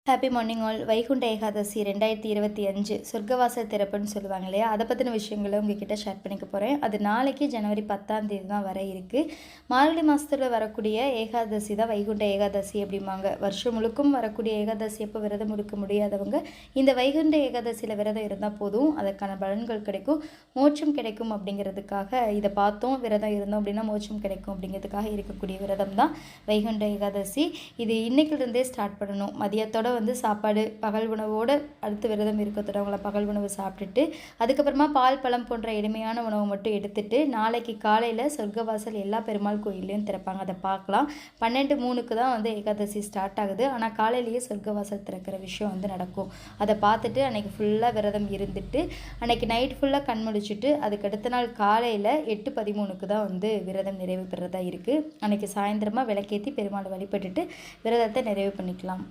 Happy morning all. Vaikunta Ekadasi 2025 சொர்க்கவாசல் திறப்புன்னு சொல்லுவாங்க இல்லையா, அதை பற்றின விஷயங்களை உங்ககிட்ட ஷேர் பண்ணிக்க போகிறேன். அது நாளைக்கு ஜனவரி 10ஆம் தேதி தான் வர இருக்குது. மார்கழி மாதத்தில் வரக்கூடிய ஏகாதசி தான் வைகுண்ட ஏகாதசி அப்படிம்பாங்க. வருஷம் முழுக்கும் வரக்கூடிய ஏகாதசி எப்போ விரதம் இருக்க முடியாதவங்க இந்த வைகுண்ட ஏகாதசியில் விரதம் இருந்தால் போதும், அதற்கான பலன்கள் கிடைக்கும், மோட்சம் கிடைக்கும். அப்படிங்கிறதுக்காக இதை பார்த்தோம், விரதம் இருந்தோம் அப்படின்னா மோட்சம் கிடைக்கும் அப்படிங்கிறதுக்காக இருக்கக்கூடிய விரதம் தான் வைகுண்ட ஏகாதசி. இது இன்னைக்கிலிருந்தே ஸ்டார்ட் பண்ணணும். மதியத்தோட சாப்பாடு பகல் உணவோடு அடுத்து விரதம் இருக்கிறவங்கள பகல் உணவு சாப்பிட்டுட்டு அதுக்கப்புறமா பால் பழம் போன்ற எளிமையான உணவு மட்டும் எடுத்துட்டு நாளைக்கு காலையில் சொர்க்கவாசல் எல்லா பெருமாள் கோயிலையும் திறப்பாங்க. அதை பார்க்கலாம். 12:03 தான் ஏகாதசி ஸ்டார்ட் ஆகுது. ஆனால் காலையிலேயே சொர்க்கவாசல் திறக்கிற விஷயம் நடக்கும். அதை பார்த்துட்டு அன்னைக்கு ஃபுல்லாக விரதம் இருந்துட்டு அன்னைக்கு நைட் ஃபுல்லாக கண் முடிச்சுட்டு அதுக்கு அடுத்த நாள் காலையில் 8:13 தான் விரதம் நிறைவு பெறதா இருக்குது. அன்னைக்கு சாயந்தரமாக விளக்கேற்றி பெருமாளை வழிபட்டுட்டு விரதத்தை நிறைவு பண்ணிக்கலாம்.